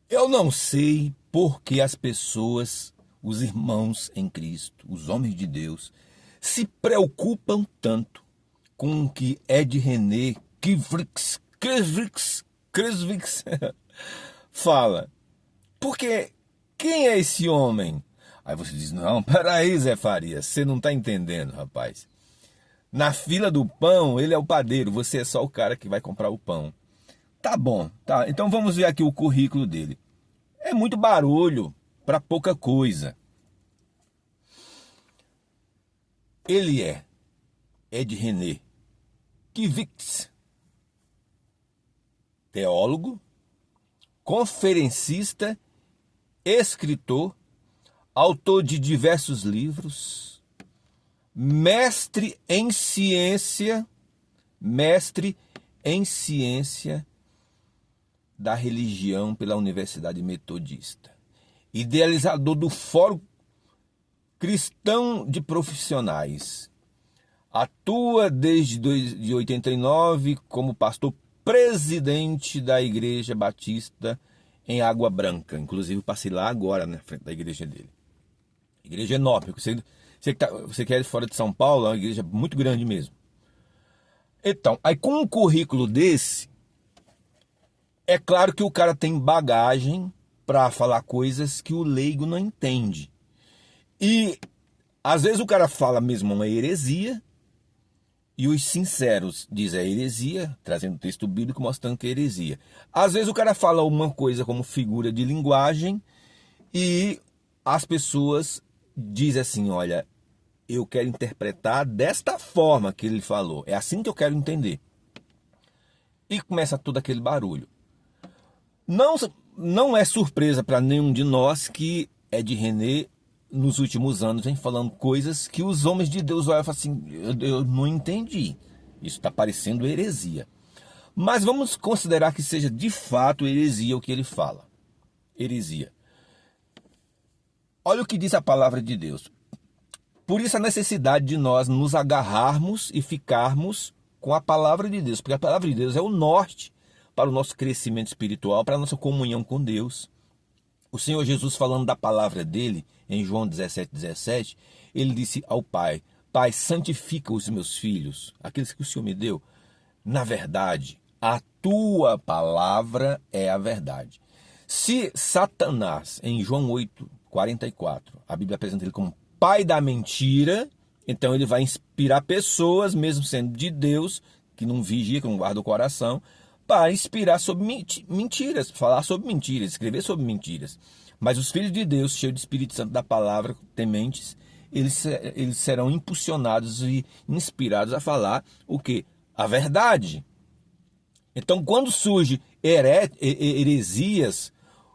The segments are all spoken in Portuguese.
Eu não sei por que as pessoas, os irmãos em Cristo, os homens de Deus, se preocupam tanto com o que Ed René Krzywicz fala. Porque quem é esse homem? Aí você diz, não, peraí, Zé Farias, você não está entendendo, rapaz. Na fila do pão, ele é o padeiro, você é só o cara que vai comprar o pão. Tá bom, tá. Então vamos ver aqui o currículo dele. É muito barulho para pouca coisa. Ele é Ed René Krzywicz, teólogo, conferencista, escritor, autor de diversos livros, mestre em ciência da religião pela Universidade Metodista, idealizador do Fórum Cristão de Profissionais, atua desde 89 como pastor presidente da Igreja Batista em Água Branca. Inclusive, passei lá agora na frente da igreja dele. Igreja enorme. Você que é de fora de São Paulo, é uma igreja muito grande mesmo. Então, aí com um currículo desse, é claro que o cara tem bagagem para falar coisas que o leigo não entende. E às vezes o cara fala mesmo uma heresia, e os sinceros dizem a heresia, trazendo texto bíblico mostrando que é heresia. Às vezes o cara fala uma coisa como figura de linguagem e as pessoas dizem assim, olha, eu quero interpretar desta forma que ele falou. É assim que eu quero entender. E começa todo aquele barulho. Não é surpresa para nenhum de nós que Ed René, nos últimos anos, vem falando coisas que os homens de Deus olham e falam assim, eu não entendi. Isso está parecendo heresia. Mas vamos considerar que seja de fato heresia o que ele fala. Heresia. Olha o que diz a palavra de Deus. Por isso a necessidade de nós nos agarrarmos e ficarmos com a palavra de Deus. Porque a palavra de Deus é o norte para o nosso crescimento espiritual, para a nossa comunhão com Deus. O Senhor Jesus, falando da palavra dele, em João 17, ele disse ao Pai, Pai, santifica os meus filhos, aqueles que o Senhor me deu. Na verdade, a tua palavra é a verdade. Se Satanás, em João 8:44, a Bíblia apresenta ele como pai da mentira, então ele vai inspirar pessoas, mesmo sendo de Deus, que não vigia, que não guarda o coração, para inspirar sobre mentiras, falar sobre mentiras, escrever sobre mentiras. Mas os filhos de Deus, cheios do Espírito Santo da palavra, tementes, eles serão impulsionados e inspirados a falar o quê? A verdade. Então, quando surge heresias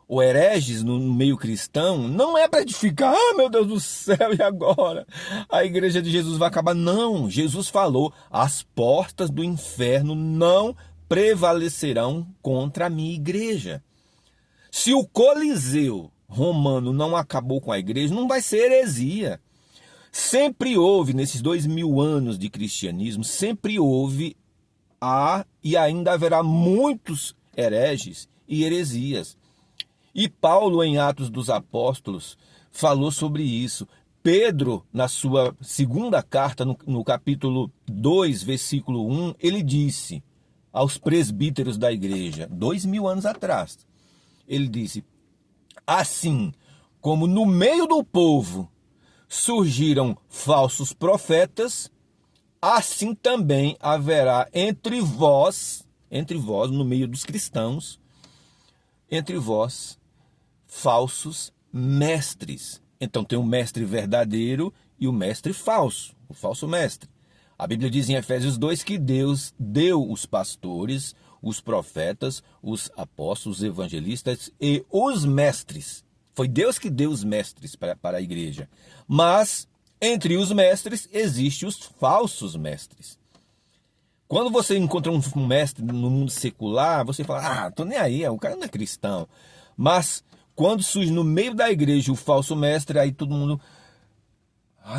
ou hereges no meio cristão, não é para edificar, meu Deus do céu, e agora? A igreja de Jesus vai acabar. Não, Jesus falou, as portas do inferno não prevalecerão contra a minha igreja. Se o Coliseu romano não acabou com a igreja, não vai ser heresia. Sempre houve, nesses 2000 anos de cristianismo, sempre houve, há e ainda haverá muitos hereges e heresias. E Paulo, em Atos dos Apóstolos, falou sobre isso. Pedro, na sua segunda carta, no capítulo 2, versículo 1, ele disse aos presbíteros da igreja, 2000 anos atrás, ele disse, assim como no meio do povo surgiram falsos profetas, assim também haverá entre vós, no meio dos cristãos, entre vós, falsos mestres. Então tem o mestre verdadeiro e o mestre falso, o falso mestre. A Bíblia diz em Efésios 2 que Deus deu os pastores, os profetas, os apóstolos, os evangelistas e os mestres. Foi Deus que deu os mestres para a igreja. Mas entre os mestres existem os falsos mestres. Quando você encontra um mestre no mundo secular, você fala, tô nem aí, o cara não é cristão. Mas quando surge no meio da igreja o falso mestre, aí todo mundo,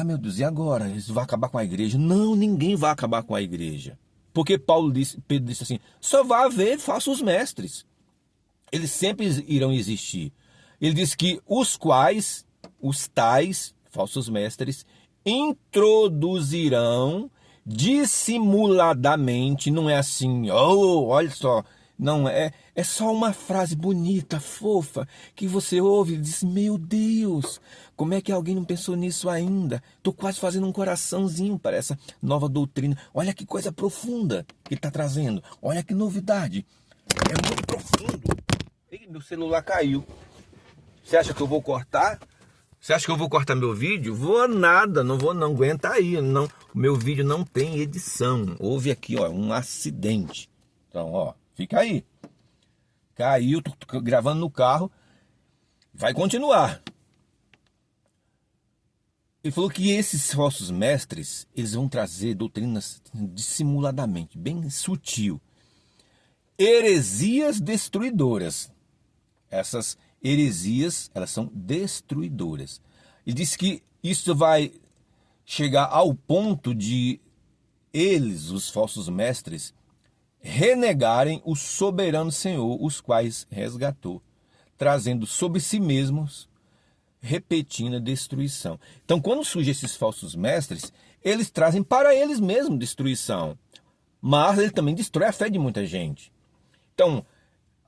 meu Deus, e agora? Isso vai acabar com a igreja? Não, ninguém vai acabar com a igreja. Porque Pedro disse assim, só vai haver falsos mestres. eles sempre irão existir. Ele diz que os tais falsos mestres, introduzirão dissimuladamente, não é assim, oh, olha só, não é só uma frase bonita, fofa, que você ouve e diz, meu Deus, como é que alguém não pensou nisso ainda? Estou quase fazendo um coraçãozinho para essa nova doutrina. Olha que coisa profunda que ele está trazendo, olha que novidade, é muito profundo. Ih, meu celular caiu. Você acha que eu vou cortar? Você acha que eu vou cortar meu vídeo? Vou nada, não vou não, aguenta aí, não. O meu vídeo não tem edição. Houve aqui, ó, um acidente. Então, ó, fica aí. Caiu, tô gravando no carro. Vai continuar. Ele falou que esses falsos mestres, eles vão trazer doutrinas dissimuladamente, bem sutil. Heresias destruidoras. Essas heresias, elas são destruidoras. E diz que isso vai chegar ao ponto de eles, os falsos mestres, renegarem o soberano Senhor, os quais resgatou, trazendo sobre si mesmos repetindo a destruição. Então, quando surgem esses falsos mestres, eles trazem para eles mesmos destruição, mas ele também destrói a fé de muita gente. Então,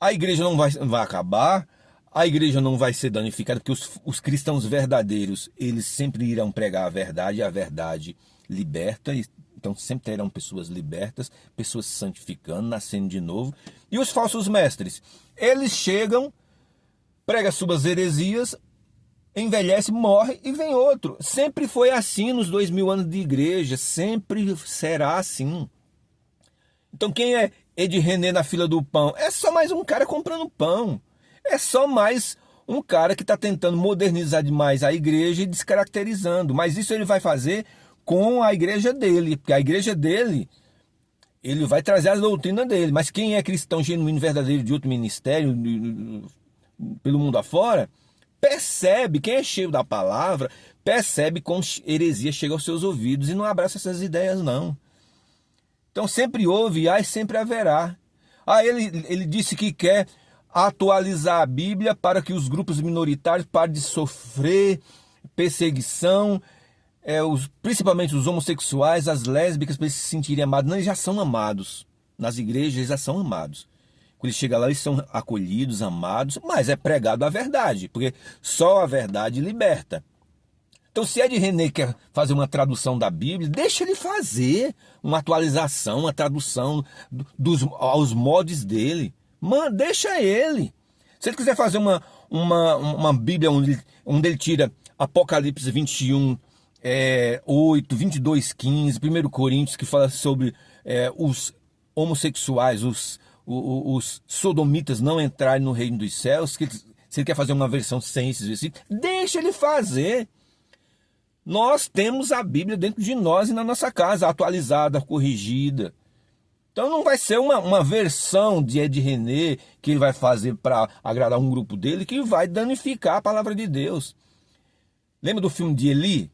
a igreja não vai acabar, a igreja não vai ser danificada, porque os cristãos verdadeiros, eles sempre irão pregar a verdade liberta, então sempre terão pessoas libertas, pessoas se santificando, nascendo de novo. E os falsos mestres, eles chegam, pregam suas heresias, envelhece, morre e vem outro. Sempre foi assim nos 2000 anos de igreja, sempre será assim. Então quem é Ed René na fila do pão? É só mais um cara comprando pão. É só mais um cara que está tentando modernizar demais a igreja e descaracterizando. Mas isso ele vai fazer com a igreja dele, porque a igreja dele, ele vai trazer as doutrinas dele. Mas quem é cristão genuíno, verdadeiro de outro ministério, pelo mundo afora, percebe, quem é cheio da palavra, percebe como heresia chega aos seus ouvidos e não abraça essas ideias não. Então sempre houve e sempre haverá. Ele disse que quer atualizar a Bíblia para que os grupos minoritários parem de sofrer perseguição, principalmente os homossexuais, as lésbicas, para eles se sentirem amados. Não, eles já são amados. Nas igrejas eles já são amados. Quando eles chegam lá, eles são acolhidos, amados, mas é pregado a verdade, porque só a verdade liberta. Então, se Ed René quer fazer uma tradução da Bíblia, deixa ele fazer uma atualização, uma tradução aos modos dele. Mano, deixa ele. Se ele quiser fazer uma Bíblia onde ele tira Apocalipse 21, 8, 22, 15, 1 Coríntios, que fala sobre os homossexuais, os sodomitas não entrarem no reino dos céus, se ele quer fazer uma versão sem esses versículos, deixa ele fazer. Nós temos a Bíblia dentro de nós e na nossa casa, atualizada, corrigida. Então não vai ser uma versão de Ed René que ele vai fazer para agradar um grupo dele que vai danificar a palavra de Deus. Lembra do filme de Eli?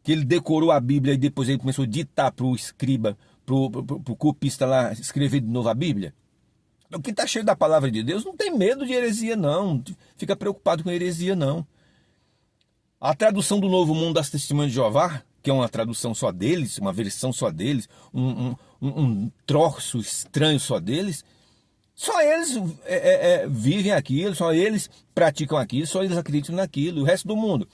Que ele decorou a Bíblia e depois ele começou a ditar para o escriba, para o copista lá, escrever de novo a Bíblia? Então, quem está cheio da palavra de Deus não tem medo de heresia não, fica preocupado com heresia não. A tradução do Novo Mundo das Testemunhas de Jeová, que é uma tradução só deles, uma versão só deles, um troço estranho só deles, só eles vivem aquilo, só eles praticam aquilo, só eles acreditam naquilo. O resto do mundo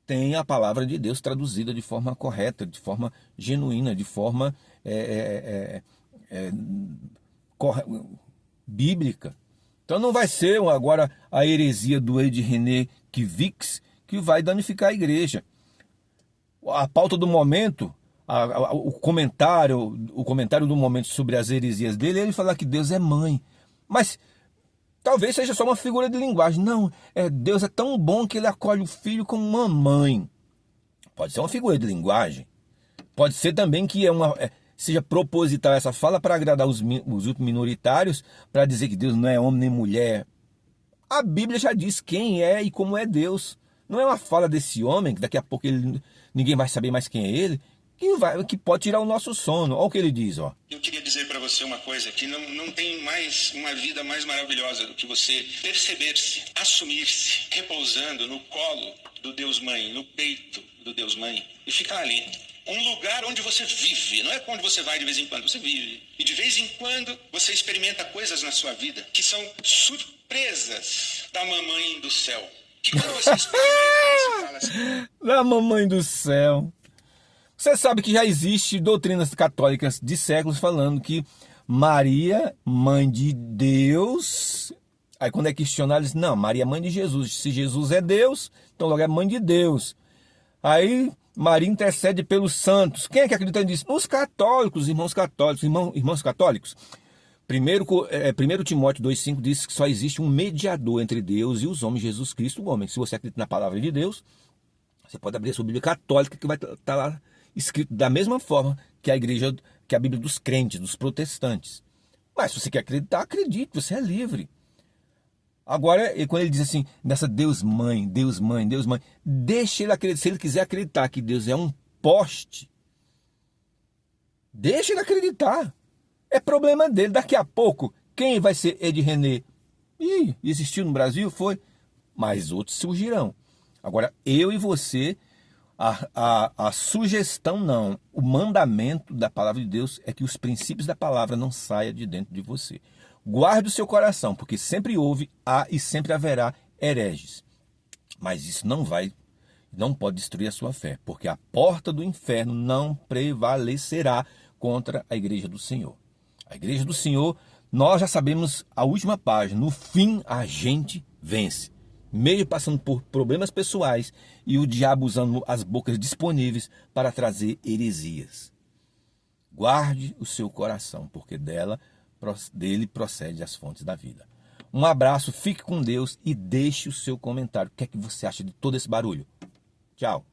tem a palavra de Deus traduzida de forma correta, de forma genuína, de forma bíblica. Então não vai ser agora a heresia do Ed René Kivix que vai danificar a igreja. A pauta do momento, o comentário do momento sobre as heresias dele, ele fala que Deus é mãe. Mas talvez seja só uma figura de linguagem. Não, Deus é tão bom que ele acolhe o filho como uma mãe. Pode ser uma figura de linguagem. Pode ser também que seja proposital essa fala para agradar os minoritários, para dizer que Deus não é homem nem mulher. A Bíblia já diz quem é e como é Deus. Não é uma fala desse homem, que daqui a pouco ninguém vai saber mais quem é ele, que pode tirar o nosso sono. Olha o que ele diz, ó. Eu queria dizer para você uma coisa, que não tem mais uma vida mais maravilhosa do que você perceber-se, assumir-se, repousando no colo do Deus Mãe, no peito do Deus Mãe, e ficar ali. Um lugar onde você vive, não é onde você vai de vez em quando, você vive. E de vez em quando você experimenta coisas na sua vida que são surpresas da mamãe do céu. Que quando você experimenta, você fala assim... Da mamãe do céu. Você sabe que já existe doutrinas católicas de séculos falando que Maria, mãe de Deus... Aí quando é questionado, eles dizem, não, Maria é mãe de Jesus. Se Jesus é Deus, então logo é mãe de Deus. Aí Maria intercede pelos santos. Quem é que acredita nisso? Os católicos, irmãos católicos. Irmãos católicos. 1 Timóteo 2,5 diz que só existe um mediador entre Deus e os homens, Jesus Cristo, o homem. Se você acredita na palavra de Deus, você pode abrir a sua Bíblia católica, que vai estar lá escrito da mesma forma que a igreja, que a Bíblia dos crentes, dos protestantes. Mas se você quer acreditar, acredite, você é livre. Agora, quando ele diz assim, nessa Deus Mãe, Deus Mãe, Deus Mãe, deixa ele acreditar. Se ele quiser acreditar que Deus é um poste, deixa ele acreditar. É problema dele. Daqui a pouco, quem vai ser Ed René? Ih, existiu no Brasil? Foi. Mas outros surgirão. Agora, eu e você, a sugestão não. O mandamento da palavra de Deus é que os princípios da palavra não saiam de dentro de você. Guarde o seu coração, porque sempre houve, há e sempre haverá hereges. Mas isso não pode destruir a sua fé, porque a porta do inferno não prevalecerá contra a igreja do Senhor. A igreja do Senhor, nós já sabemos a última página, no fim a gente vence. Mesmo passando por problemas pessoais e o diabo usando as bocas disponíveis para trazer heresias. Guarde o seu coração, porque dele procede as fontes da vida. Um abraço, fique com Deus e deixe o seu comentário. O que é que você acha de todo esse barulho? Tchau.